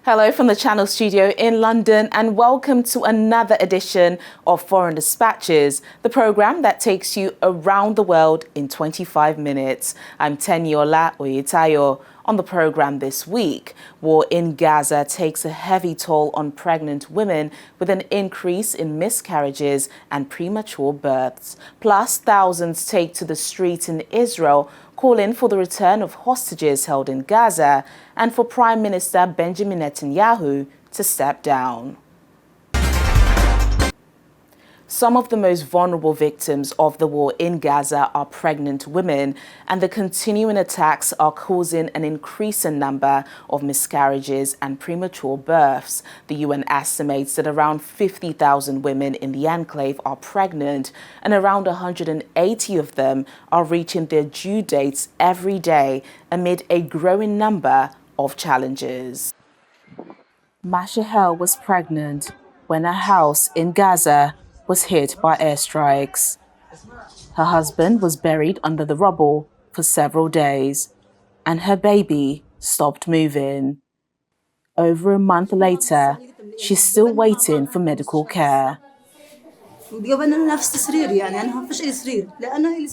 Hello from the Channel studio in London and welcome to another edition of Foreign Dispatches, the programme that takes you around the world in 25 minutes. I'm Teniola Oyetayo. On the programme this week, war in Gaza takes a heavy toll on pregnant women with an increase in miscarriages and premature births. Plus, thousands take to the streets in Israel calling for the return of hostages held in Gaza and for Prime Minister Benjamin Netanyahu to step down. Some of the most vulnerable victims of the war in Gaza are pregnant women, and the continuing attacks are causing an increasing number of miscarriages and premature births. The UN estimates that around 50,000 women in the enclave are pregnant, and around 180 of them are reaching their due dates every day amid a growing number of challenges. Mashahel was pregnant when her house in Gaza was hit by airstrikes. Her husband was buried under the rubble for several days, and her baby stopped moving. Over a month later, she's still waiting for medical care.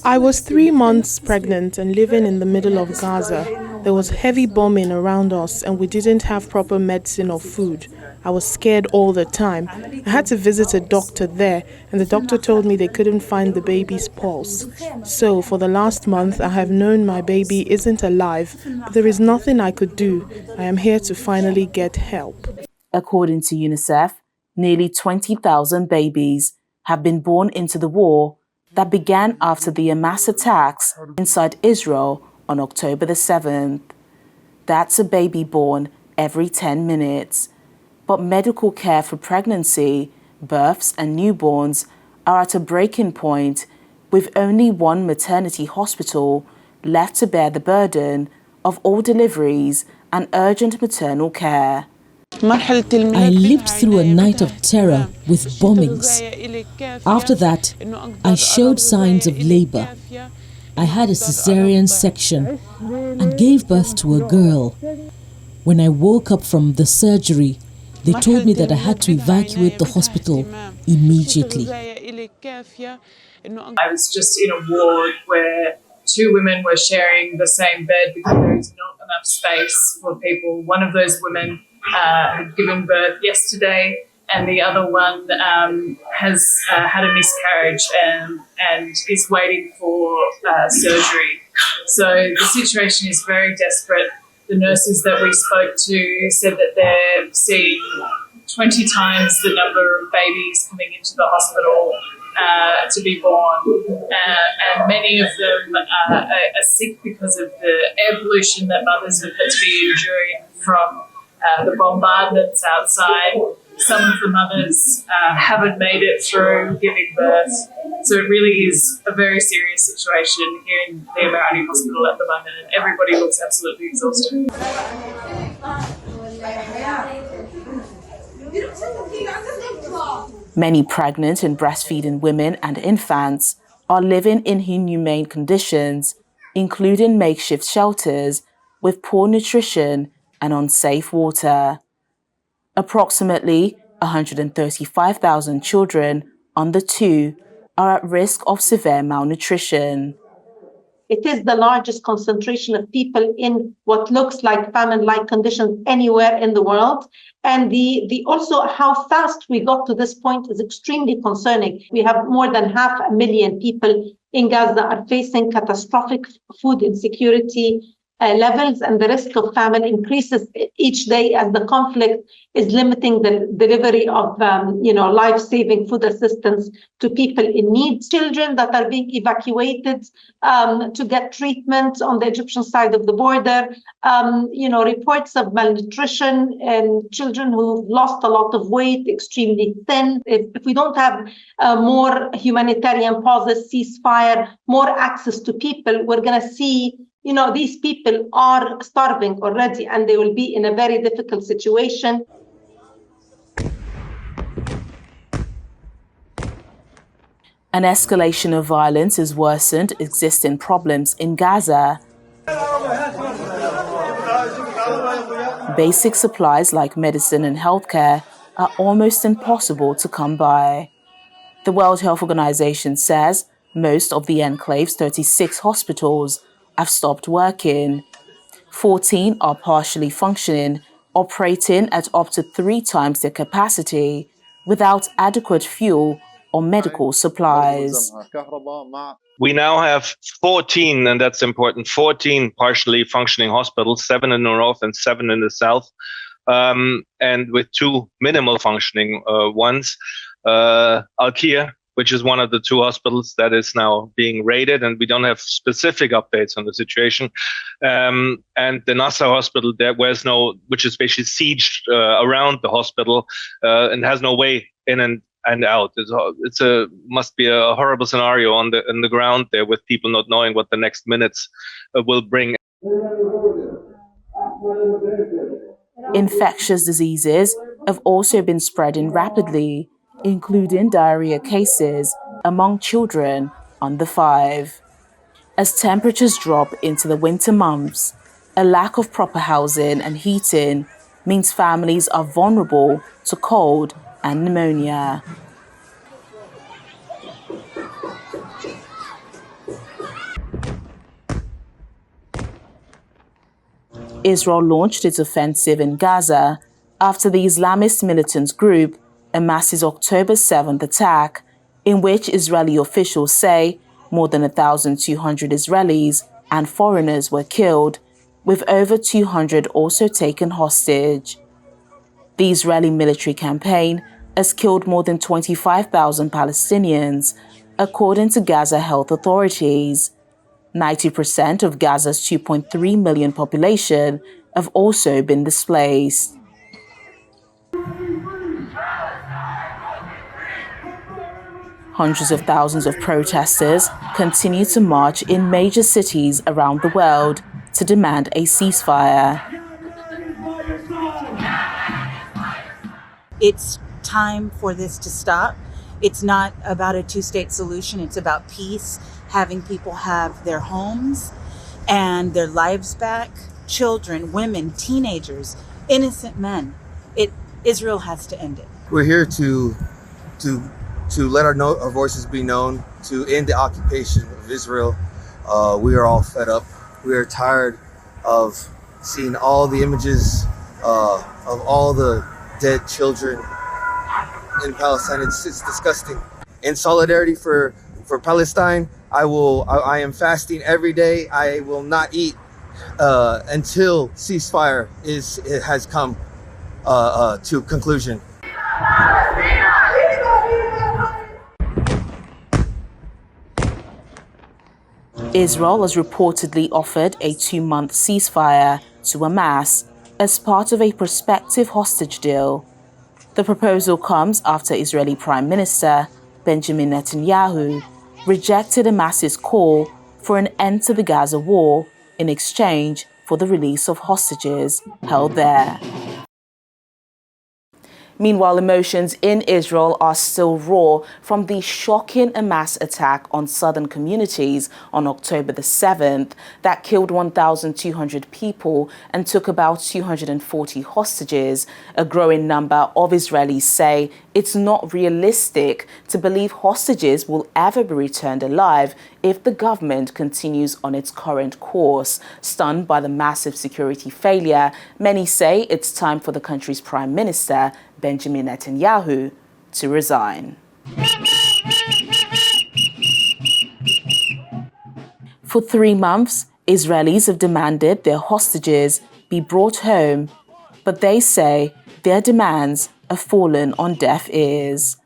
I was 3 months pregnant and living in the middle of Gaza. There was heavy bombing around us and we didn't have proper medicine or food. I was scared all the time. I had to visit a doctor there and the doctor told me they couldn't find the baby's pulse. So for the last month I have known my baby isn't alive, but there is nothing I could do. I am here to finally get help. According to UNICEF, nearly 20,000 babies have been born into the war that began after the Hamas attacks inside Israel on October the 7th. That's a baby born every 10 minutes. But medical care for pregnancy, births and newborns are at a breaking point, with only one maternity hospital left to bear the burden of all deliveries and urgent maternal care. I lived through a night of terror with bombings. After that, I showed signs of labor. I had a cesarean section and gave birth to a girl. When I woke up from the surgery, they told me that I had to evacuate the hospital immediately. I was just in a ward where 2 women were sharing the same bed because there is not enough space for people. One of those women had given birth yesterday, and the other one has had a miscarriage and is waiting for surgery. So the situation is very desperate. The nurses that we spoke to said that they're seeing 20 times the number of babies coming into the hospital to be born, and many of them are sick because of the air pollution that mothers have had to be enduring from the bombardments outside. Some of the mothers haven't made it through giving birth. So it really is a very serious situation here in the Emirati hospital at the moment, and everybody looks absolutely exhausted. Many pregnant and breastfeeding women and infants are living in inhumane conditions, including makeshift shelters with poor nutrition and unsafe water. Approximately 135,000 children under 2 are at risk of severe malnutrition. It is the largest concentration of people in what looks like famine-like conditions anywhere in the world. And also how fast we got to this point is extremely concerning. We have more than 500,000 people in Gaza are facing catastrophic food insecurity levels, and the risk of famine increases each day as the conflict is limiting the delivery of life-saving food assistance to people in need. Children that are being evacuated to get treatment on the Egyptian side of the border, reports of malnutrition and children who've lost a lot of weight, extremely thin. If we don't have more humanitarian pauses, ceasefire, more access to people, we're going to see these people are starving already and they will be in a very difficult situation. An escalation of violence has worsened existing problems in Gaza. basic supplies like medicine and healthcare are almost impossible to come by. The World Health Organization says most of the enclave's 36 hospitals have stopped working. 14 are partially functioning, operating at up to 3 times their capacity, without adequate fuel or medical supplies. We now have 14, and that's important, 14 partially functioning hospitals, 7 in the north and 7 in the south, and with 2 minimal functioning ones. Al-Kia, which is one of the 2 hospitals that is now being raided, and we don't have specific updates on the situation. And the Nasser hospital, which is basically sieged around the hospital and has no way in and out. Must be a horrible scenario on the ground there, with people not knowing what the next minutes will bring. Infectious diseases have also been spreading rapidly, including diarrhea cases among children under 5. As temperatures drop into the winter months, a lack of proper housing and heating means families are vulnerable to cold and pneumonia. Israel launched its offensive in Gaza after the Islamist militant group Hamas's October 7th attack, in which Israeli officials say more than 1,200 Israelis and foreigners were killed, with over 200 also taken hostage. The Israeli military campaign has killed more than 25,000 Palestinians, according to Gaza health authorities. 90% of Gaza's 2.3 million population have also been displaced. Hundreds of thousands of protesters continue to march in major cities around the world to demand a ceasefire. It's time for this to stop. It's not about a 2-state solution. It's about peace, having people have their homes and their lives back, children, women, teenagers, innocent men. Israel has to end it. We're here to let our voices be known, to end the occupation of Israel. We are all fed up. We are tired of seeing all the images of all the dead children in Palestine. It's disgusting. In solidarity for Palestine, I am fasting every day. I will not eat until ceasefire has come to conclusion. Israel has reportedly offered a 2-month ceasefire to Hamas as part of a prospective hostage deal. The proposal comes after Israeli Prime Minister Benjamin Netanyahu rejected Hamas's call for an end to the Gaza war in exchange for the release of hostages held there. Meanwhile, emotions in Israel are still raw from the shocking Hamas attack on southern communities on October the 7th that killed 1,200 people and took about 240 hostages. A growing number of Israelis say it's not realistic to believe hostages will ever be returned alive if the government continues on its current course. Stunned by the massive security failure, many say it's time for the country's prime minister, Benjamin Netanyahu, to resign. For 3 months, Israelis have demanded their hostages be brought home, but they say their demands have fallen on deaf ears.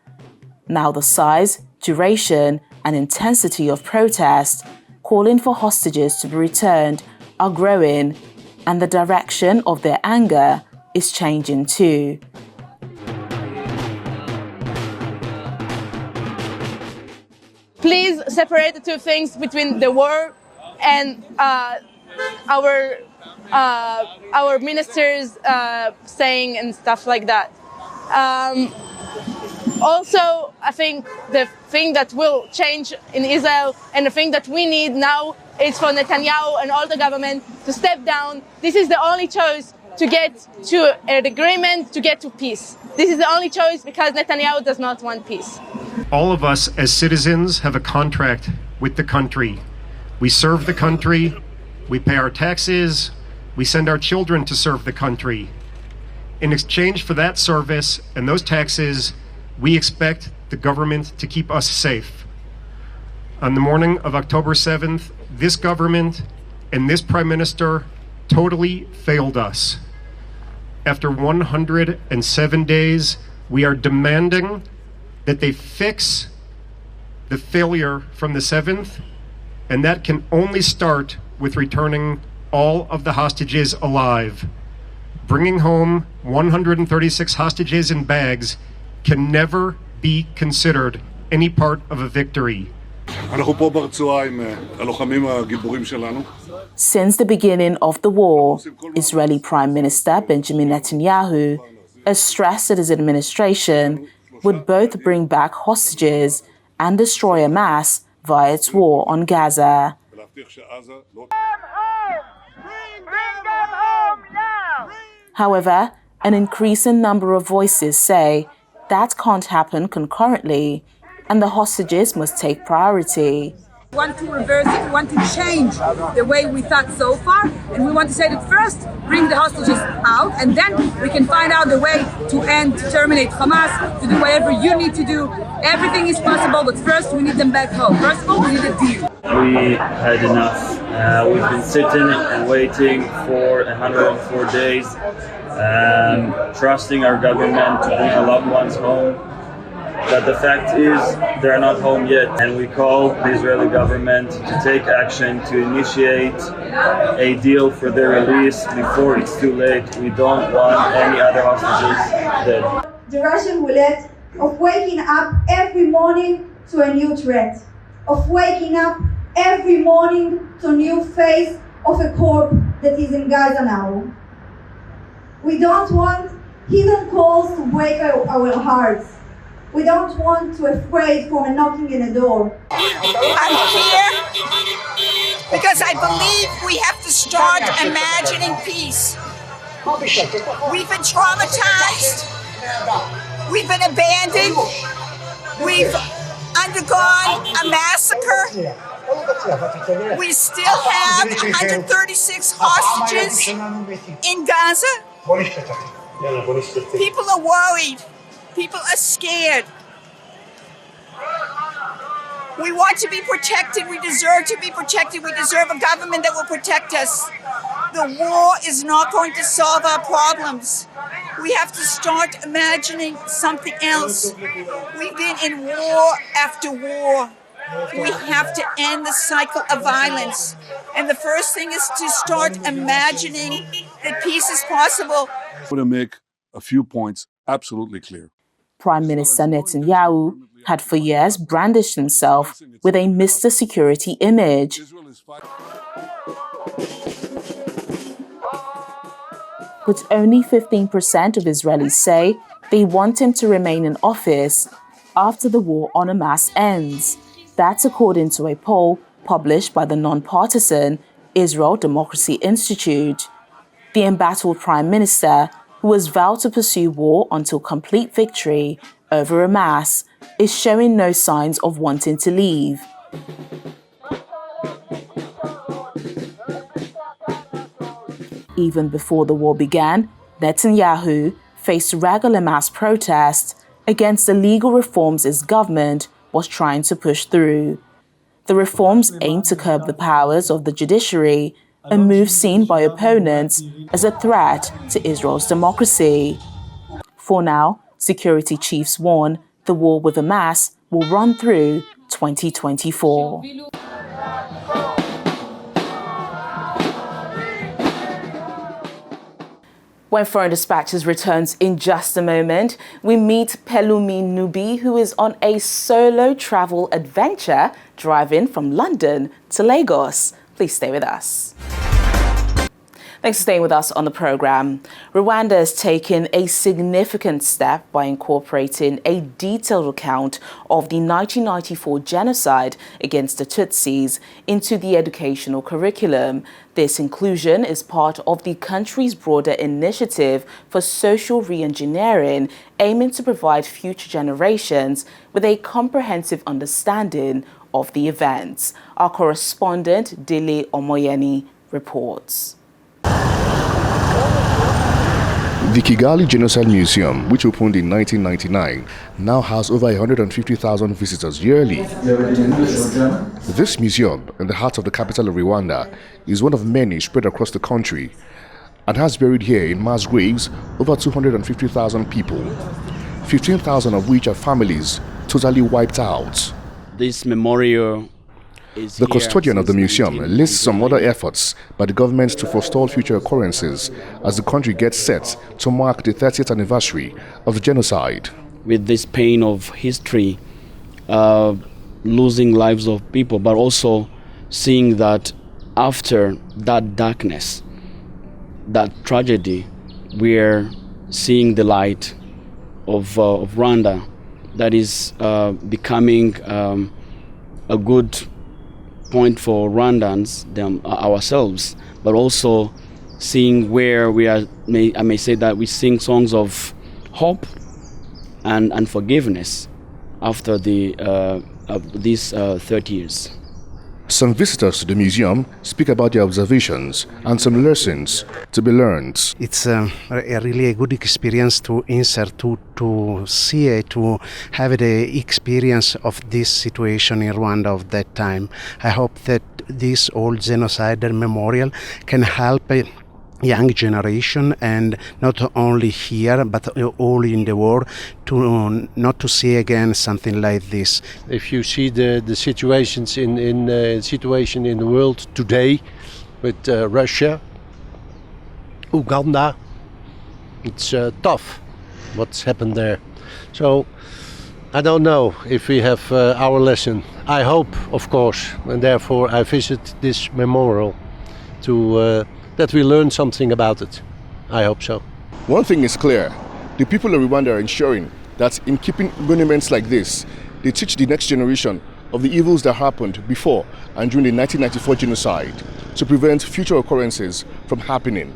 Now the size, duration, and intensity of protest calling for hostages to be returned are growing, and the direction of their anger is changing too. Please separate the two things between the war and our ministers saying and stuff like that. Also, I think the thing that will change in Israel and the thing that we need now is for Netanyahu and all the government to step down. This is the only choice to get to an agreement, to get to peace. This is the only choice because Netanyahu does not want peace. All of us as citizens have a contract with the country. We serve the country, we pay our taxes, we send our children to serve the country. In exchange for that service and those taxes, we expect the government to keep us safe. On the morning of October 7th, this government and this Prime Minister totally failed us. After 107 days, we are demanding that they fix the failure from the 7th, and that can only start with returning all of the hostages alive. Bringing home 136 hostages in bags can never be considered any part of a victory. Since the beginning of the war, Israeli Prime Minister Benjamin Netanyahu has stressed that his administration would both bring back hostages and destroy Hamas via its war on Gaza. However, an increasing number of voices say that can't happen concurrently, and the hostages must take priority. We want to reverse it, we want to change the way we thought so far, and we want to say that first, bring the hostages out, and then we can find out the way to terminate Hamas, to do whatever you need to do. Everything is possible, but first we need them back home. First of all, we need a deal. We had enough. We've been sitting and waiting for 104 days, trusting our government to bring our loved ones home. But the fact is, they're not home yet, and we call the Israeli government to take action to initiate a deal for their release before it's too late. We don't want any other hostages dead. The Russian roulette of waking up every morning to a new threat, of waking up every morning to a new face of a corpse that is in Gaza now. We don't want hidden calls to break our hearts. We don't want to afraid from a knocking in a door. I'm here because I believe we have to start imagining peace. We've been traumatized. We've been abandoned. We've undergone a massacre. We still have 136 hostages in Gaza. People are worried. People are scared. We want to be protected. We deserve to be protected. We deserve a government that will protect us. The war is not going to solve our problems. We have to start imagining something else. We've been in war after war. We have to end the cycle of violence. And the first thing is to start imagining that peace is possible. I want to make a few points absolutely clear. Prime Minister Netanyahu had for years brandished himself with a Mr. Security image. But only 15% of Israelis say they want him to remain in office after the war on Hamas ends. That's according to a poll published by the non-partisan Israel Democracy Institute. The embattled Prime Minister, who has vowed to pursue war until complete victory over Hamas, is showing no signs of wanting to leave. Even before the war began, Netanyahu faced regular mass protests against the legal reforms his government was trying to push through. The reforms aim to curb the powers of the judiciary, a move seen by opponents as a threat to Israel's democracy. For now, security chiefs warn the war with Hamas will run through 2024. When Foreign Dispatches returns in just a moment, we meet Pelumi Nubi, who is on a solo travel adventure driving from London to Lagos. Please stay with us. Thanks for staying with us on the program. Rwanda has taken a significant step by incorporating a detailed account of the 1994 genocide against the Tutsis into the educational curriculum. This inclusion is part of the country's broader initiative for social re-engineering, aiming to provide future generations with a comprehensive understanding of the events. Our correspondent, Dele Omoyeni, reports. The Kigali Genocide Museum, which opened in 1999, now has over 150,000 visitors yearly. This museum, in the heart of the capital of Rwanda, is one of many spread across the country and has buried here in mass graves over 250,000 people, 15,000 of which are families totally wiped out. This memorial The custodian of the museum lists some other efforts by the government to forestall future occurrences as the country gets set to mark the 30th anniversary of the genocide. With this pain of history, losing lives of people, but also seeing that after that darkness, that tragedy, we're seeing the light of Rwanda that is becoming a good point for Rwandans, ourselves, but also seeing where we are. I may say that we sing songs of hope and forgiveness after these 30 years. Some visitors to the museum speak about their observations and some lessons to be learned. It's really a good experience to insert, to see, to have the experience of this situation in Rwanda of that time. I hope that this old genocidal memorial can help a young generation, and not only here but all in the world, to not to see again something like this. If you see the situations situation in the world today with Russia, Uganda, it's tough what's happened there. So I don't know if we have our lesson. I hope, of course, and therefore I visit this memorial to that we learn something about it. I hope so. One thing is clear. The people of Rwanda are ensuring that in keeping monuments like this, they teach the next generation of the evils that happened before and during the 1994 genocide to prevent future occurrences from happening.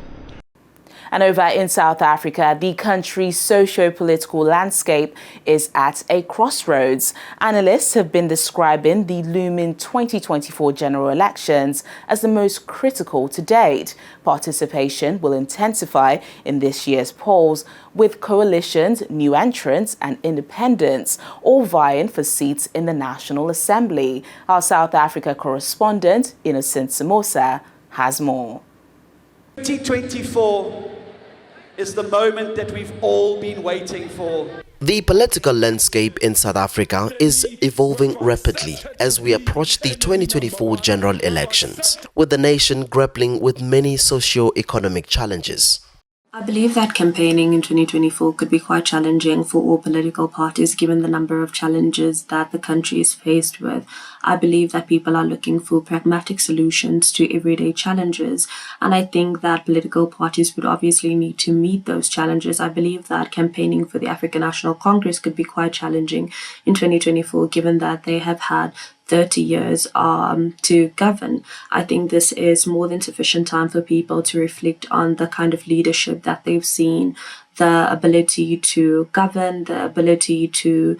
And over in South Africa, the country's socio-political landscape is at a crossroads. Analysts have been describing the looming 2024 general elections as the most critical to date. Participation will intensify in this year's polls, with coalitions, new entrants and independents all vying for seats in the National Assembly. Our South Africa correspondent, Innocent Samosa, has more. 2024 is the moment that we've all been waiting for. The political landscape in South Africa is evolving rapidly as we approach the 2024 general elections, with the nation grappling with many socio-economic challenges. I believe that campaigning in 2024 could be quite challenging for all political parties given the number of challenges that the country is faced with. I believe that people are looking for pragmatic solutions to everyday challenges, and I think that political parties would obviously need to meet those challenges. I believe that campaigning for the African National Congress could be quite challenging in 2024 given that they have had 30 years to govern. I think this is more than sufficient time for people to reflect on the kind of leadership that they've seen, the ability to govern, the ability to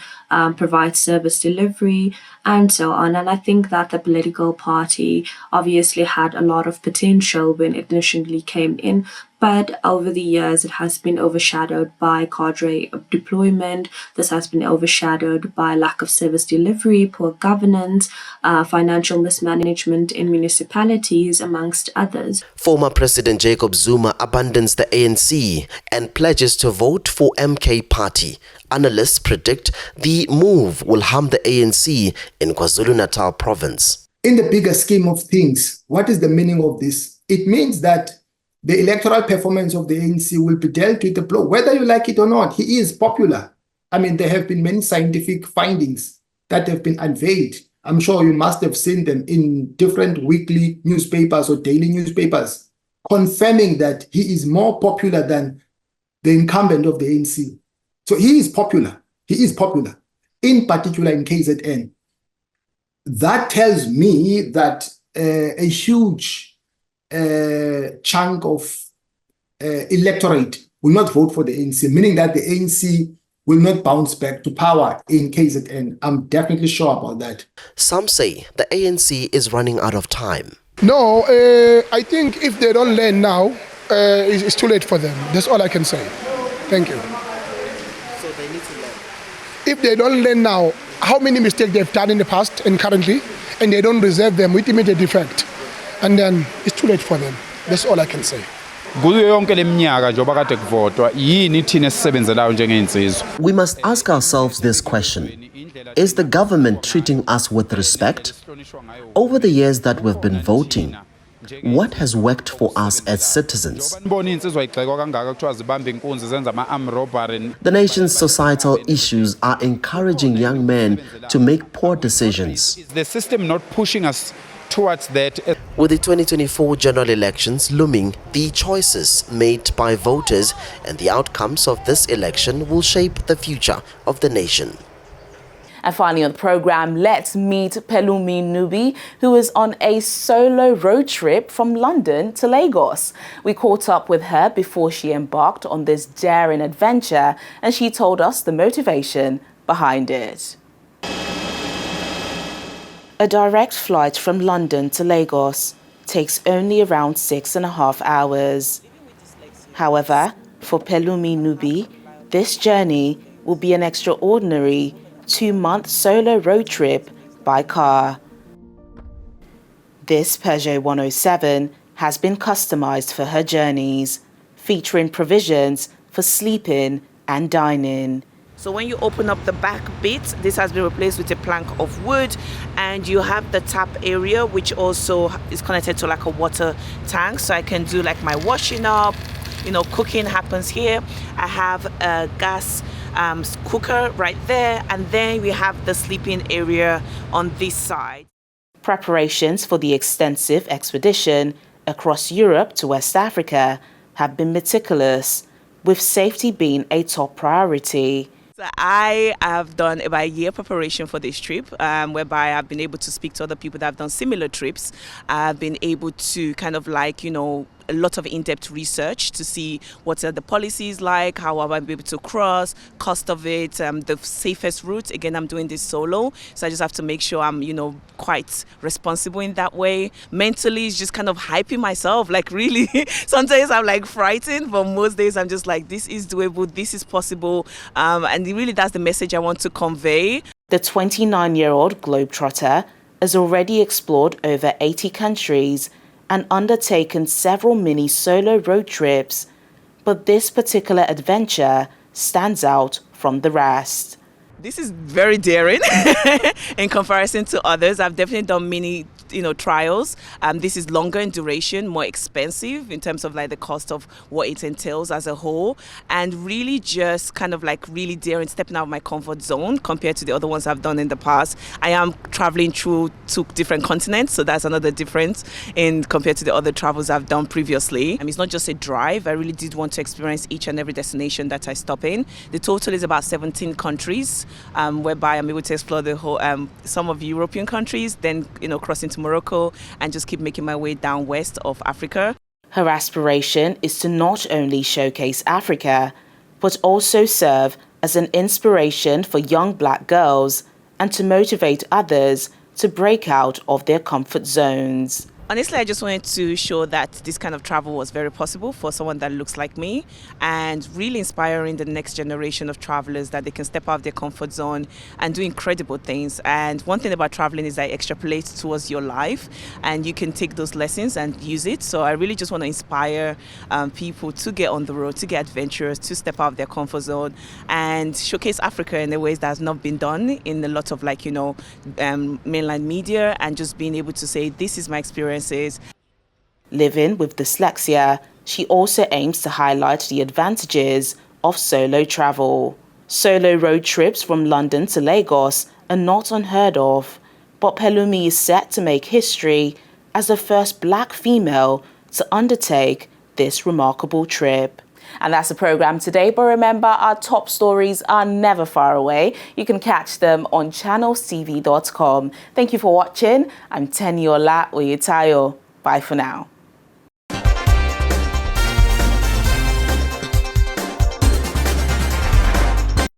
provide service delivery, and so on. And I think that the political party obviously had a lot of potential when it initially came in, but over the years it has been overshadowed by cadre deployment. This has been overshadowed by lack of service delivery, poor governance, financial mismanagement in municipalities, amongst others. Former President Jacob Zuma abandons the ANC and pledges to vote for MK Party. Analysts predict the move will harm the ANC in KwaZulu-Natal province. In the bigger scheme of things, what is the meaning of this? It means that the electoral performance of the ANC will be dealt with the blow, whether you like it or not. He is popular. I mean, there have been many scientific findings that have been unveiled. I'm sure you must have seen them in different weekly newspapers or daily newspapers. confirming that he is more popular than the incumbent of the ANC. So he is popular. He is popular, in particular in KZN. That tells me that a huge chunk of electorate will not vote for the ANC, meaning that the ANC will not bounce back to power in KZN. I'm definitely sure about that. Some say the ANC is running out of time. No, I think if they don't learn now, it's too late for them. That's all I can say. Thank you. So they need to learn. If they don't learn now, how many mistakes they've done in the past and currently, and they don't reserve them with immediate effect, and then it's too late for them. That's all I can say. We must ask ourselves this question. Is the government treating us with respect? Over the years that we've been voting, what has worked for us as citizens? The nation's societal issues are encouraging young men to make poor decisions. Is the system not pushing us towards that? With the 2024 general elections looming, the choices made by voters and the outcomes of this election will shape the future of the nation. And finally on the program, let's meet Pelumi Nubi, who is on a solo road trip from London to Lagos. We caught up with her before she embarked on this daring adventure, and she told us the motivation behind it. A direct flight from London to Lagos takes only around 6.5 hours. However, for Pelumi Nubi, this journey will be an extraordinary 2-month solo road trip by car. This Peugeot 107 has been customized for her journeys, featuring provisions for sleeping and dining. So when you open up the back bit, this has been replaced with a plank of wood, and you have the tap area, which also is connected to like a water tank, so I can do like my washing up, cooking happens here. I have a gas cooker right there, and then we have the sleeping area on this side. Preparations for the extensive expedition across Europe to West Africa have been meticulous, with safety being a top priority. So I have done about a year preparation for this trip, whereby I've been able to speak to other people that have done similar trips. I've been able to kind of a lot of in-depth research to see what are the policies like, how I'll be able to cross, cost of it, the safest route. Again, I'm doing this solo, so I just have to make sure I'm, quite responsible in that way. Mentally, it's just kind of hyping myself, really. Sometimes I'm frightened, but most days I'm just this is doable, this is possible, and really that's the message I want to convey. The 29-year-old Globetrotter has already explored over 80 countries and undertaken several mini solo road trips, but this particular adventure stands out from the rest. This is very daring in comparison to others. I've definitely done many trials. This is longer in duration, more expensive in terms of the cost of what it entails as a whole, and really just kind of really daring, stepping out of my comfort zone compared to the other ones I've done in the past. I am traveling through 2 different continents, so that's another difference in compared to the other travels I've done previously. It's not just a drive. I really did want to experience each and every destination that I stop in. The total is about 17 countries, whereby I'm able to explore the whole some of the European countries, then crossing to Morocco, and just keep making my way down west of Africa. Her aspiration is to not only showcase Africa, but also serve as an inspiration for young Black girls and to motivate others to break out of their comfort zones. Honestly, I just wanted to show that this kind of travel was very possible for someone that looks like me, and really inspiring the next generation of travelers that they can step out of their comfort zone and do incredible things. And one thing about traveling is that it extrapolates towards your life, and you can take those lessons and use it. So I really just want to inspire people to get on the road, to get adventurous, to step out of their comfort zone and showcase Africa in the ways that has not been done in a lot of mainland media, and just being able to say, this is my experience. Living with dyslexia, she also aims to highlight the advantages of solo travel. Solo road trips from London to Lagos are not unheard of, but Pelumi is set to make history as the first Black female to undertake this remarkable trip. And that's the program today, but remember, our top stories are never far away. You can catch them on channelstv.com. Thank you for watching. I'm Teniola Oyetayo. Bye for now.